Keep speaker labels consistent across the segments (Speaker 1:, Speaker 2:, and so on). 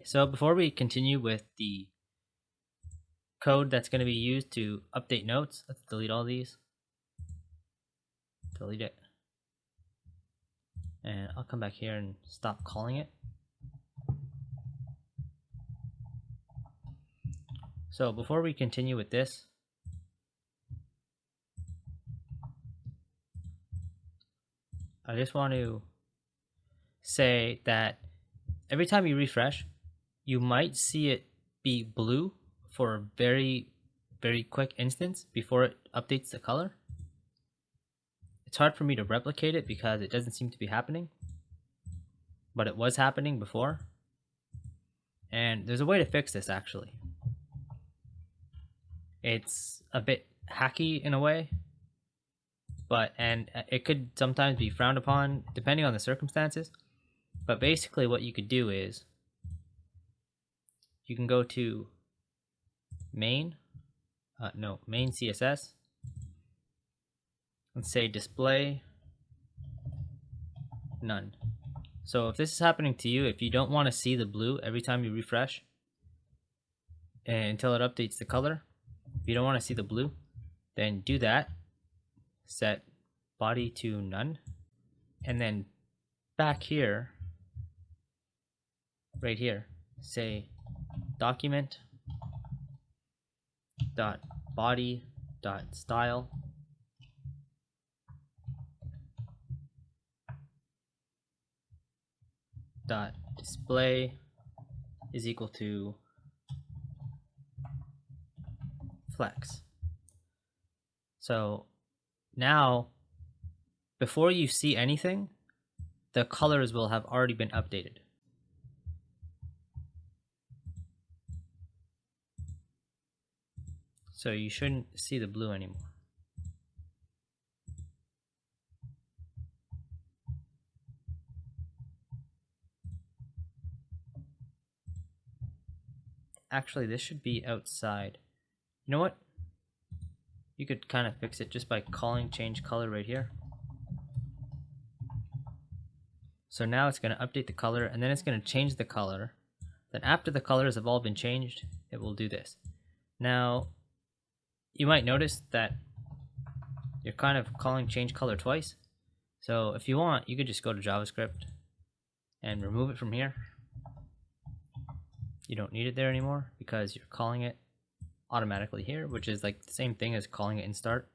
Speaker 1: So before we continue with the code that's going to be used to update notes, let's delete all these. Delete it. And I'll come back here and stop calling it. So before we continue with this, I just want to say that every time you refresh, you might see it be blue for a very, very quick instance before it updates the color. It's hard for me to replicate it because it doesn't seem to be happening, but it was happening before. And there's a way to fix this actually. It's a bit hacky in a way, and it could sometimes be frowned upon depending on the circumstances. But basically what you could do is you can go to main CSS and say display none. So if this is happening to you, if you don't want to see the blue every time you refresh until it updates the color, if you don't want to see the blue, then do that. Set body to none. And then back here, right here, say document dot body dot style dot display is equal to flex. So now, before you see anything, the colors will have already been updated. So you shouldn't see the blue anymore. Actually, this should be outside. You know what? You could kind of fix it just by calling change color right here. So now it's going to update the color, and then it's going to change the color. Then after the colors have all been changed, it will do this. Now, you might notice that you're kind of calling change color twice. So if you want, you could just go to JavaScript and remove it from here. You don't need it there anymore because you're calling it automatically here, which is like the same thing as calling it in start.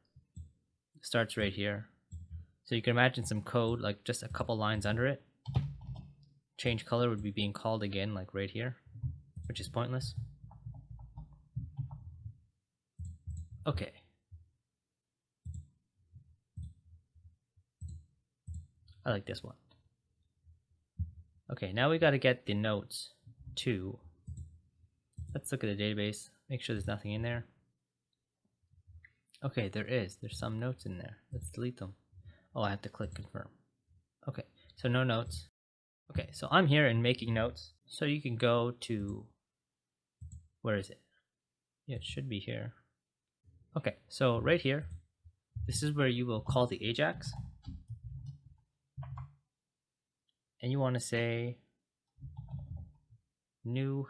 Speaker 1: Starts right here. So you can imagine some code, like just a couple lines under it. Change color would be being called again, like right here, which is pointless. Okay. I like this one. Okay, now we got to get the notes to. Let's look at the database, make sure there's nothing in there. Okay, there's some notes in there. Let's delete them. Oh, I have to click confirm. Okay, so no notes. Okay, so I'm here in making notes. So you can go to, where is it? Yeah, it should be here. Okay, so right here, this is where you will call the Ajax. And you want to say new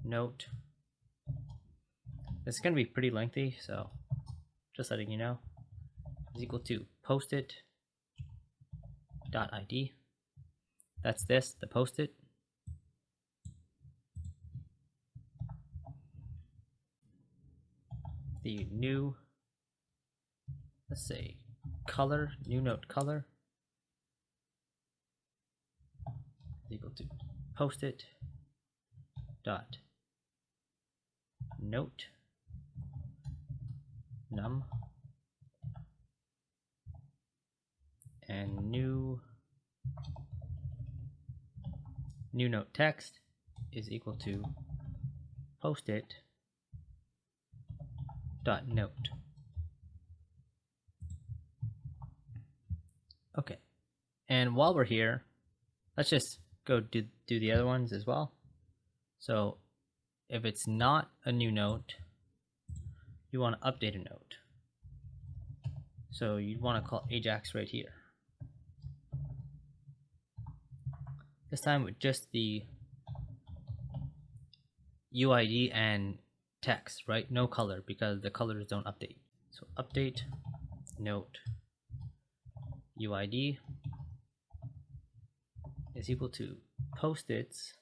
Speaker 1: note. This is going to be pretty lengthy, so just letting you know, is equal to post-it dot ID. That's this, the post-it. The new, let's say color, new note color is equal to post-it dot note num, and new note text is equal to post-it dot note. Okay, and while we're here, let's just go do the other ones as well. So if it's not a new note, you want to update a note. So you'd want to call Ajax right here. This time with just the UID and text, right? No color because the colors don't update. So update note UID is equal to post-its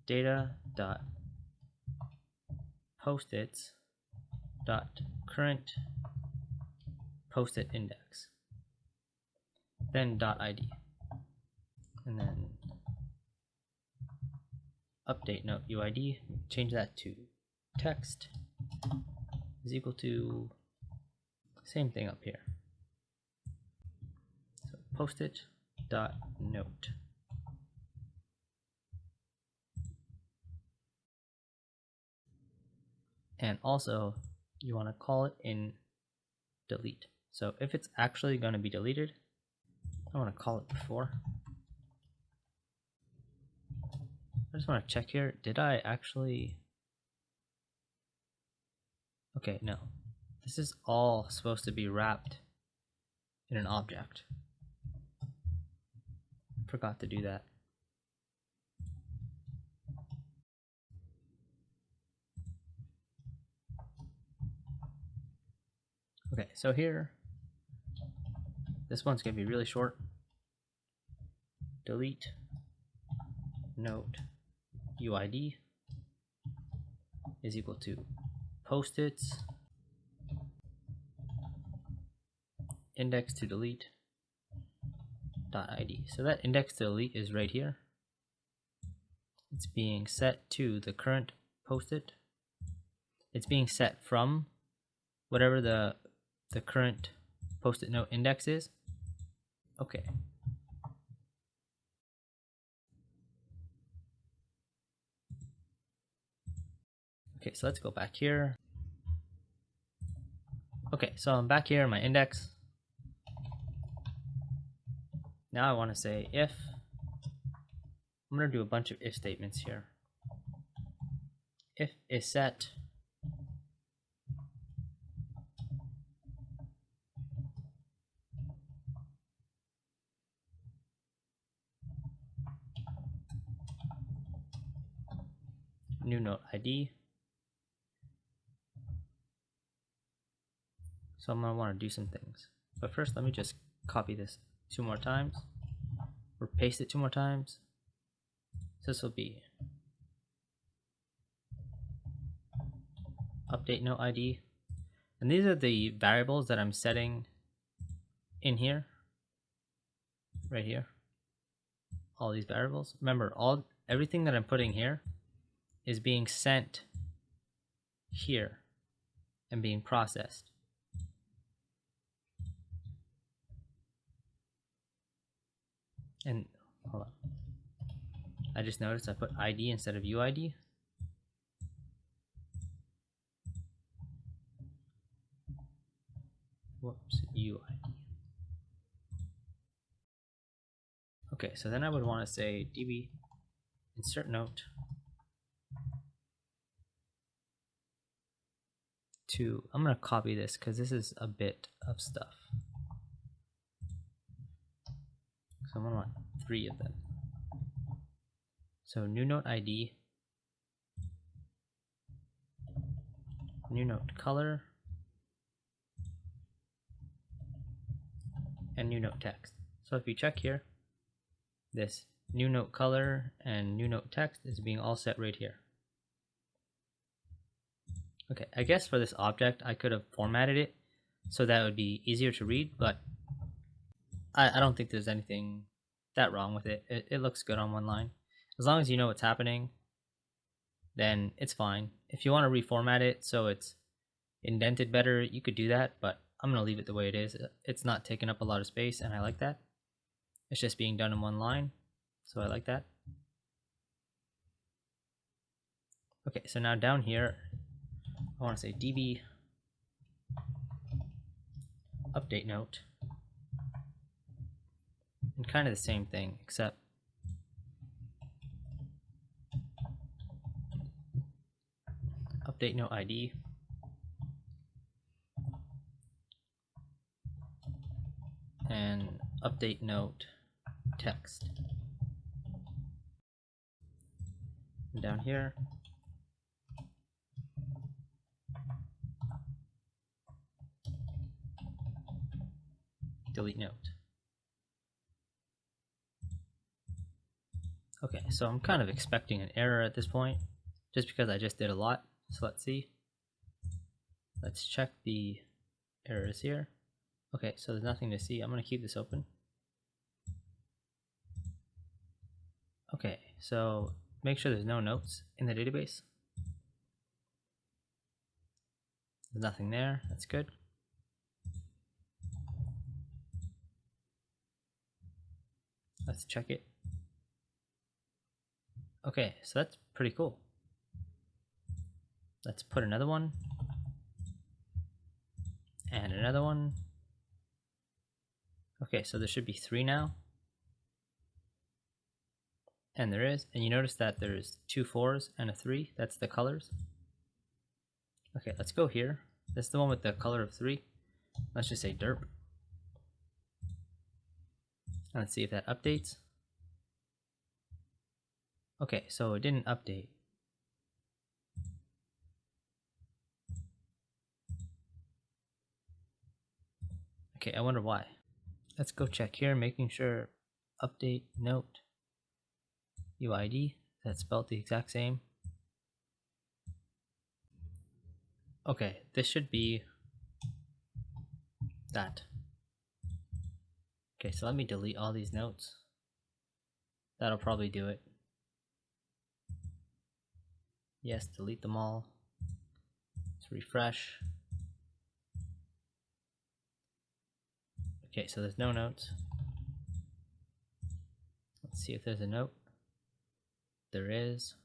Speaker 1: data dot post-its dot current post-it index, then dot ID, and then update note UID, change that to text is equal to same thing up here. So post-it dot note. And also you want to call it in delete. So if it's actually going to be deleted, I want to call it before. I just want to check here. Did I actually? Okay, no. This is all supposed to be wrapped in an object. Forgot to do that. Okay, so here, this one's going to be really short. Delete note UID is equal to post-its index to delete dot ID. So that index to delete is right here. It's being set to the current post-it. It's being set from whatever the current post-it note index is. Okay. Okay, so let's go back here. Okay, so I'm back here in my index. Now I want to say if. I'm going to do a bunch of if statements here. If is set new note ID. So I'm going to want to do some things. But first, let me just copy this 2 more times, or paste it 2 more times. So this will be update note ID. And these are the variables that I'm setting in here, right here. All these variables. Remember, everything that I'm putting here is being sent here and being processed. And hold on, I just noticed I put ID instead of UID. Whoops, UID. Okay, so then I would want to say db insert note to, I'm going to copy this because this is a bit of stuff. So I'm going to want 3 of them. So new note ID, new note color, and new note text. So if you check here, this new note color and new note text is being all set right here. Okay, I guess for this object I could have formatted it so that it would be easier to read, but I don't think there's anything that wrong with it. It looks good on one line. As long as you know what's happening, then it's fine. If you want to reformat it so it's indented better, you could do that, but I'm going to leave it the way it is. It's not taking up a lot of space, and I like that. It's just being done in one line, so I like that. Okay, so now down here, I want to say db update note, and kind of the same thing, except update note ID, and update note text. And down here, delete note. Okay, so I'm kind of expecting an error at this point, just because I just did a lot. So let's see. Let's check the errors here. Okay, so there's nothing to see. I'm going to keep this open. Okay, so make sure there's no notes in the database. There's nothing there. That's good. Let's check it. Okay, so that's pretty cool. Let's put another one. And another one. Okay, so there should be 3 now. And there is. And you notice that there's 2 4s and a 3. That's the colors. Okay, let's go here. This is the one with the color of 3. Let's just say derp. Let's see if that updates. Okay, so it didn't update. Okay, I wonder why. Let's go check here, making sure update note UID, that's spelled the exact same. Okay, this should be that. Okay, so let me delete all these notes. That'll probably do it. Yes, delete them all. Let's refresh. Okay, so there's no notes. Let's see if there's a note. There is.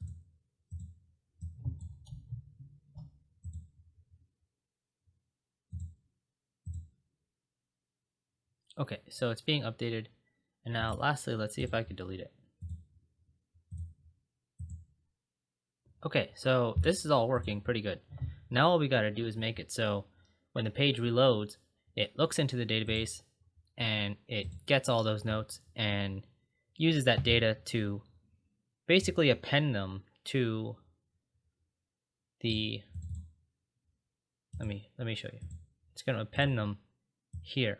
Speaker 1: Okay, so it's being updated. And now lastly, let's see if I can delete it. Okay, so this is all working pretty good. Now all we gotta do is make it so when the page reloads, it looks into the database and it gets all those notes and uses that data to basically append them to the, let me show you. It's gonna append them here.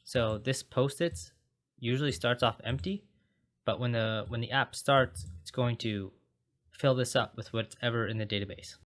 Speaker 1: So this post-its usually starts off empty, but when the app starts, it's going to fill this up with whatever in the database.